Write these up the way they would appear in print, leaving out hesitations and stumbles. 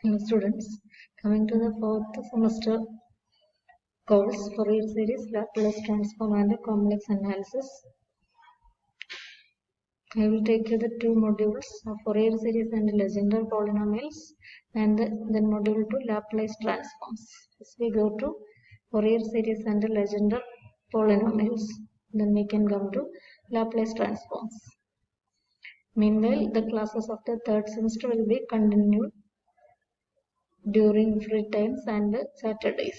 Hello students, coming to the fourth semester course Fourier series, Laplace transform and complex analysis. I will take you the two modules of Fourier series and Legendre polynomials, and then module 2 Laplace transforms. As we go to Fourier series and Legendre polynomials, then we can come to Laplace transforms. Meanwhile, the classes of the third semester will be continued during free times and Saturdays.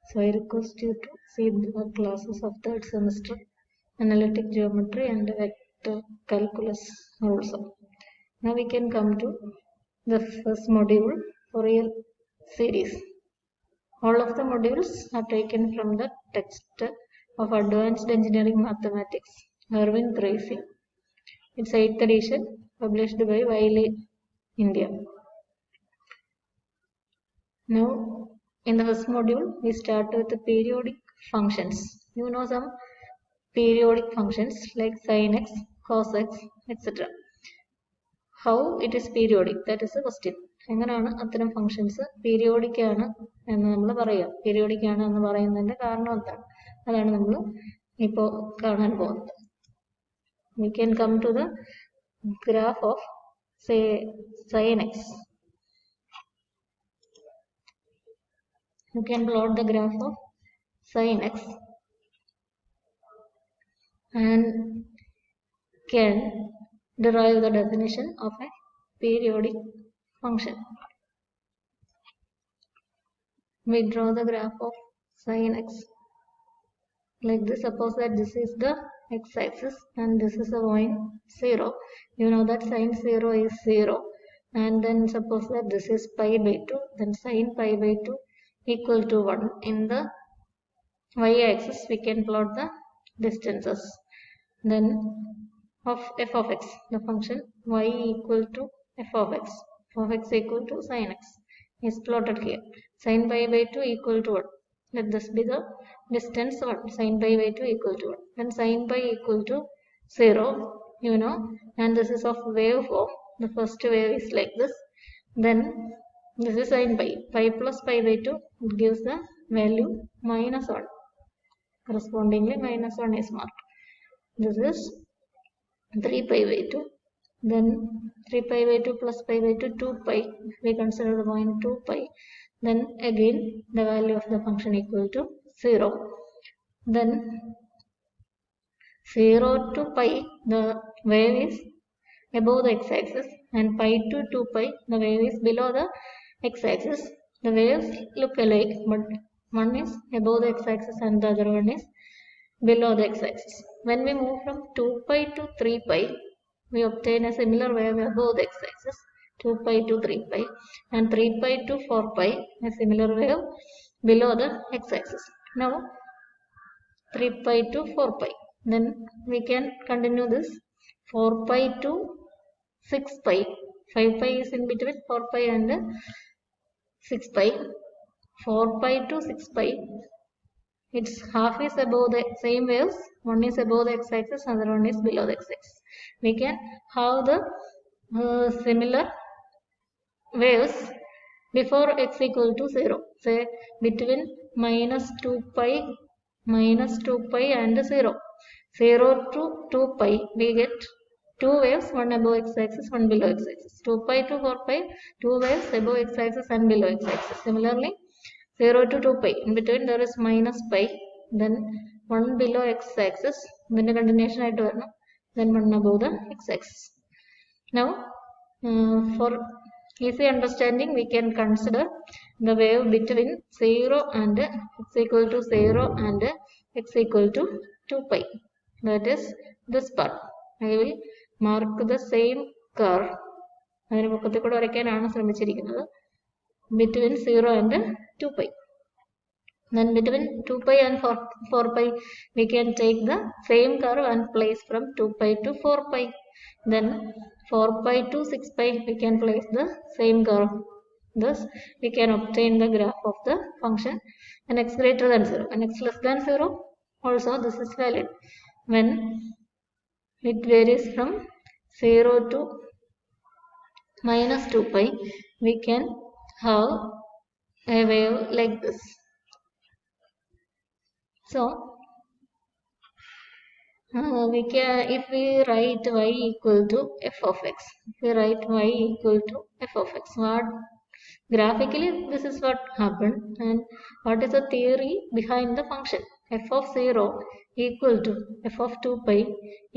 So I request you to see the classes of third semester, analytic geometry and vector calculus also. Now we can come to the first module, Fourier series. All of the modules are taken from the text of Advanced Engineering Mathematics, Erwin Gracie. It's 8th edition, published by Wiley, India. Now, in the first module, we start with the periodic functions. You know some periodic functions like sin x, cos x, etc. How it is periodic? That is the question. എങ്ങനെയാണ് അത്തരം functions periodic ആണ് എന്ന് നമ്മൾ പറയാം. Periodic ആണ് എന്ന് പറയുന്നതിന്റെ കാരണം എന്താണ്? അതാണ് നമ്മൾ ഇപ്പോൾ കാണാൻ പോകുന്നത്. We can come to the graph of say sin x. You can plot the graph of sin x and can derive the definition of a periodic function. We draw the graph of sin x like this. Suppose that this is the x-axis and this is the point 0. You know that sin 0 is 0, and then suppose that this is pi by 2, then sin pi by 2 equal to 1. In the y-axis we can plot the distances. Then of f of x, the function y equal to f of x equal to sin x is plotted here. Sin pi by 2 equal to 1. Let this be the distance 1. Sin pi by 2 equal to 1. Then sin pi equal to 0, you know, and this is of waveform. The first wave is like this. Then this is sin pi. Pi plus pi by 2 gives the value minus 1. Correspondingly, minus 1 is marked. This is 3 pi by 2. Then 3 pi by 2 plus pi by 2, 2 pi. If we consider the point 2 pi, then again the value of the function equal to 0. Then 0 to pi, the wave is above the x-axis, and pi to 2 pi, the wave is below the x-axis. The waves look alike, but one is above the x-axis and the other one is below the x-axis. When we move from 2 pi to 3 pi, we obtain a similar wave above the x-axis, 2 pi to 3 pi, and 3 pi to 4 pi, a similar wave below the x-axis. Now 3 pi to 4 pi, then we can continue this 4 pi to 6 pi. 5 pi is in between 4 pi and 6 pi. 4 pi to 6 pi, its half is above the same waves. One is above the x-axis, other one is below the x-axis. We can have the similar waves before x equal to 0. Say between minus 2 pi and 0. 0 to 2 pi, we get two waves, one above x-axis, one below x-axis. 2 pi to 4 pi, two waves above x-axis and below x-axis. Similarly, 0 to 2 pi, in between there is minus pi, then one below x-axis, then the continuation ആയിട്ട് വരണം, then one above the x-axis. Now, for easy understanding, we can consider the wave between 0 and x equal to 0 and x equal to 2 pi. That is this part. I will mark the same curve. അതിന് പൊക്കത്തിൽ കൂടെ വരയ്ക്കാനാണ് ശ്രമിച്ചിരിക്കുന്നത്. Between 0 and 2 pi. Then between 2 pi and 4 pi, we can take the same curve and place from 2 pi to 4 pi. Then 4 pi to 6 pi, we can place the same curve. Thus, we can obtain the graph of the function and x greater than 0 and x less than 0. Also, this is valid when it varies from 0 to minus 2 pi, we can have a wave like this. So we can, if we write y equal to f of x, if we write y equal to f of x, what graphically this is what happened, and what is the theory behind the function? F of 0 equal to f of 2 pi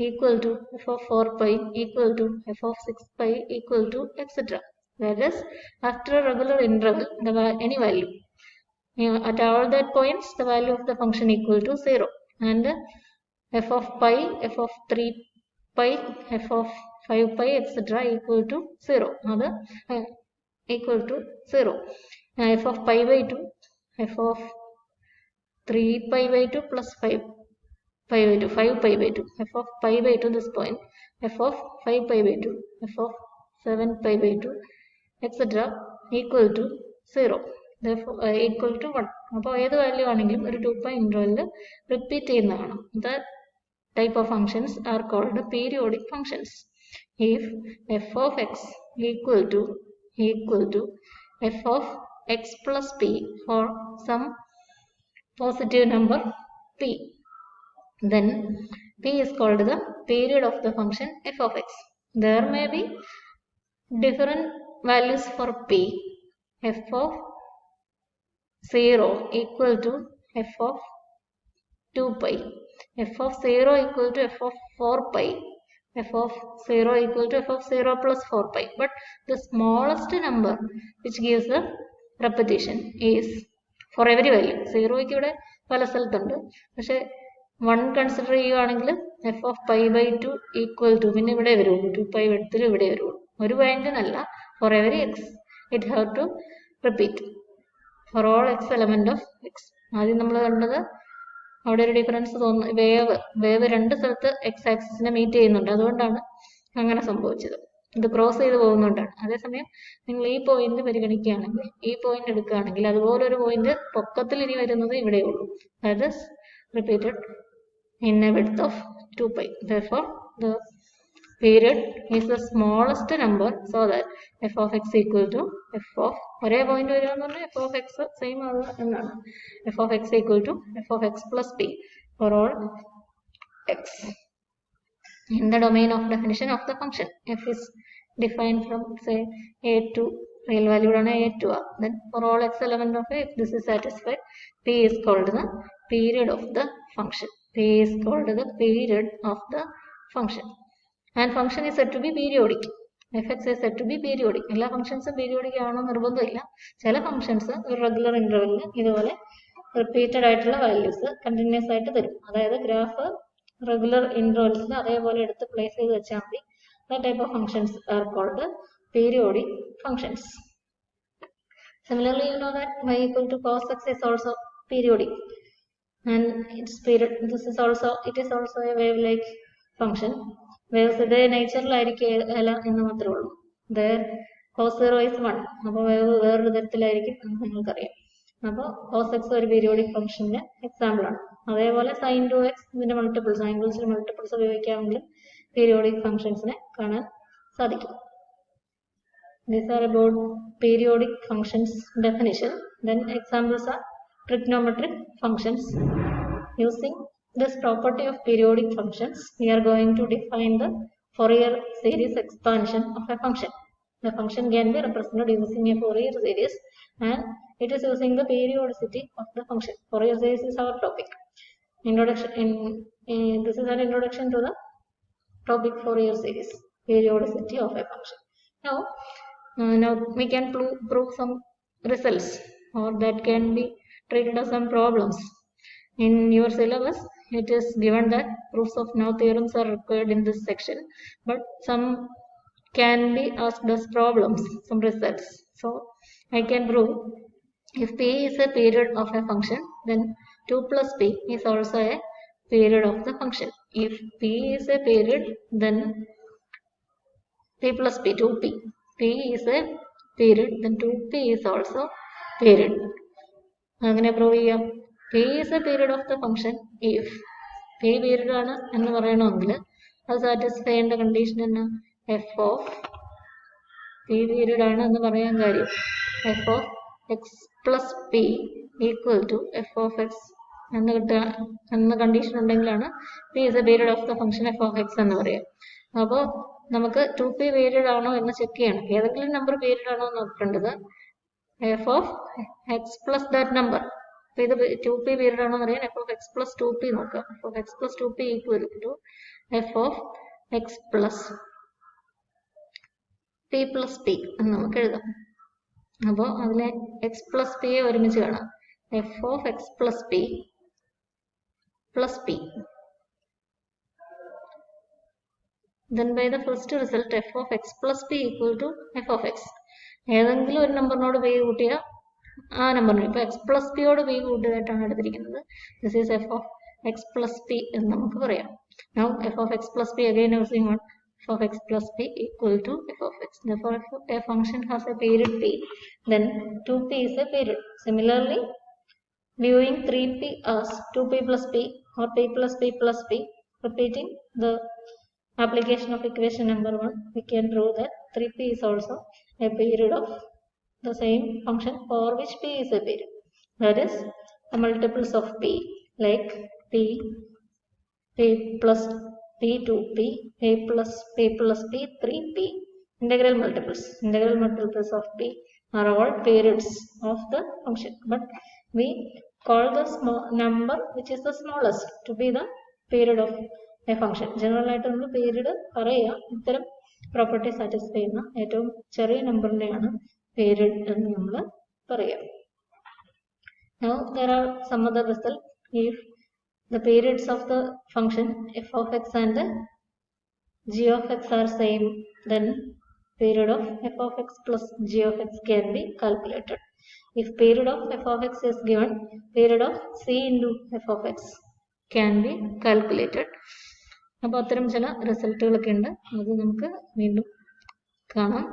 equal to f of 4 pi equal to f of 6 pi equal to etc. Whereas after a regular interval, any value, at all that points, the value of the function equal to 0, and f of pi, f of 3 pi, f of 5 pi, etc. equal to 0. Equal to 0. F of pi by 2, f of 3 pi by 2 plus 5 pi by 2, 5 pi by 2, f of pi by 2 this point, f of 5 pi by 2, f of 7 pi by 2, etc. equal to 0. Therefore equal to 1. അപ്പോൾ ഏത് value ആണെങ്കിലും ഒരു 2 pi ഇന്റർവെല്ലിൽ repeat ചെയ്യുന്നതാണ്. The type of functions are called periodic functions. If f of x equal to f of x plus p for some positive number p, then p is called the period of the function f of x. There may be different values for p. F of 0 equal to f of 2 pi, f of 0 equal to f of 4 pi, f of 0 equal to f of 0 plus 4 pi. But the smallest number which gives the repetition is for every value. 0 ക്ക് ഇവിടെ പല സ്ഥലത്തുണ്ട്, പക്ഷെ 1 consider ചെയ്യുകയാണെങ്കിൽ F of pi by 2 equal to, പിന്നെ ഇവിടെ വരുള്ളൂ 2 pi എടുത്തിട്ട് ഇവിടെ വരുള്ളൂ. ഒരു പോയിന്റിനല്ല, for every X it have to repeat for all X element of X. ആദ്യം നമ്മൾ കണ്ടത് അവിടെ ഒരു ഡിഫറൻസ് തോന്നുന്നു, വേവ് രണ്ട് സ്ഥലത്ത് എക്സ് ആക്സിസിനെ മീറ്റ് ചെയ്യുന്നുണ്ട്, അതുകൊണ്ടാണ് അങ്ങനെ സംഭവിച്ചത്. ഇത് ക്രോസ് ചെയ്ത് പോകുന്നുണ്ടാണ്. അതേസമയം നിങ്ങൾ ഈ പോയിന്റ് പരിഗണിക്കുകയാണെങ്കിൽ, ഈ പോയിന്റ് എടുക്കുകയാണെങ്കിൽ, അതുപോലെ ഒരു പോയിന്റ് പൊക്കത്തിൽ ഇനി വരുന്നത് ഇവിടെയുള്ളൂ. That is repeated in a width of 2 pi. Therefore, the period is the smallest number, so that f of x equal to f of ഒരേ പോയിന്റ് വരിക എന്ന് പറഞ്ഞാൽ f of x സെയിം ആവുക എന്നാണ്. f of x equal to f of x plus p for all x. In the domain of definition of the function, f is defined from say a to real value ആണ് a to r. Then for all x element of a, if this is satisfied, p is called the period of the function. P is called the period of the function, and function is said to be periodic. Fx is said to be periodic. എല്ലാ ഫംഗ്ഷൻസും periodic ആണോ നിർബന്ധമില്ല. ചില functions ഒരു regular ഇന്റർവെല്ലിൽ ഇതുപോലെ repeated ആയിട്ടുള്ള values continuous ആയിട്ട് തരും. അതായത് ഗ്രാഫ് റെഗുലർ ഇന്റർവെൽസിൽ അതേപോലെ എടുത്ത് പ്ലേസ് ചെയ്ത് വെച്ചാൽ മതി. That type of functions are called periodic functions. Similarly, you know that y equal to cos x is also periodic, and its period, this is also, it is also a wave like function. Waves ഇതേ നേച്ചറിലായിരിക്കില്ല എന്ന് മാത്രമേ ഉള്ളൂ. There cos 0 is 1. അപ്പോൾ wave വേറൊരു തരത്തിലായിരിക്കും എന്ന് നിങ്ങൾക്കറിയാം. അപ്പോൾ cos x ഒരു പീരിയോഡിക് ഫംഗ്ഷന്റെ എക്സാമ്പിൾ ആണ്. അതേപോലെ sin 2x ഇതിന്റെ മൾട്ടിപ്പിൾസ്, ആംഗിൾസിന്റെ മൾട്ടിപ്പിൾസ് ഉപയോഗിക്കാമെങ്കിൽ പീരിയോഡിക് ഫംഗ്ഷൻസിനെ കാണാൻ സാധിക്കും. These are about periodic functions definition. Then examples are trigonometric functions. Using this property of periodic functions, we are going to define the Fourier series expansion of a function. The function can be represented using a Fourier series, and it is using the periodicity of the function. Fourier series is our topic. This is an introduction to the topic Fourier series, periodicity of a function. Now we can prove some results, or that can be treated as some problems. In your syllabus, it is given that proofs of now theorems are required in this section, but some can be asked as problems, some results. So I can prove if p is a period of a function, then 2 plus p is also a period of the function. If p is a period, then p plus p, 2p. P is a period, then 2p is also period. അങ്ങനെ prove ചെയ്യാം. p is a period of the function if p period ആണ് എന്ന് പറയണമെങ്കിൽ അത് satisfy ചെയ്യേണ്ട condition എന്നാ, f of P period ആണ് എന്ന് പറയാൻ കാര്യം F of X plus P equal to F of X എന്ന കണ്ടീഷൻ ഉണ്ടെങ്കിലാണ് P is a period of the function F of X എന്ന് പറയാം. അപ്പോൾ നമുക്ക് 2p പീരീഡ് ആണോ എന്ന് ചെക്ക് ചെയ്യണം. ഏതെങ്കിലും നമ്പർ പീരീഡ് ആണോ എന്ന് നോക്കേണ്ടത് F of X plus that number. അപ്പോൾ ഇത് 2p പീരീഡ് ആണോ എന്ന് അറിയാൻ F of X plus 2p നോക്കാം. F of X plus 2p equal to F of X plus p plus p എന്ന് നമുക്ക് എഴുതാം. അപ്പോൾ അതിലെ എക്സ് പ്ലസ് പിയെ ഒരുമിച്ച് കാണാം. F of X plus p plus P. Then by the first result f of x plus p equal to f of x. ഏതെങ്കിലും ഒരു നമ്പറിനോട് പി കൂട്ടിയാൽ ആ നമ്പറിന് ഇപ്പോൾ എക്സ് പ്ലസ് പിയോട് പി കൂട്ടിയതായിട്ടാണ് എടുത്തിരിക്കുന്നത്. This is F of X plus p എന്ന് നമുക്ക് പറയാം. Now f of x plus p again using one f of x plus p equal to f of x. Therefore if a function has a period p, then 2p is a period. Similarly, viewing 3p as 2p plus p or p plus p plus p, repeating the application of equation number 1, we can prove that 3p is also a period of the same function for which p is a period. That is, the multiples of p like p plus p 2p, p plus p 3p. Integral multiples of p are all periods of the function, but we call the small number which is the smallest to be the period of a function. General ആയിട്ട് നമ്മൾ period പറയാം. ഇത്തരം property satisfy ചെയ്യുന്ന ഏറ്റവും ചെറിയ നമ്പറിനെയാണ് period എന്ന് നമ്മൾ പറയാം. Now there are some other results. If the periods of the function f of x and g of x are same, then period of f of x plus g of x can be calculated. If period of f of x is given, period of c into f of x can be calculated. അപ്പോൾ അത്തരം ചില റിസൾട്ടുകളൊക്കെ ഉണ്ട്. അത് നമുക്ക് വീണ്ടും കാണാം.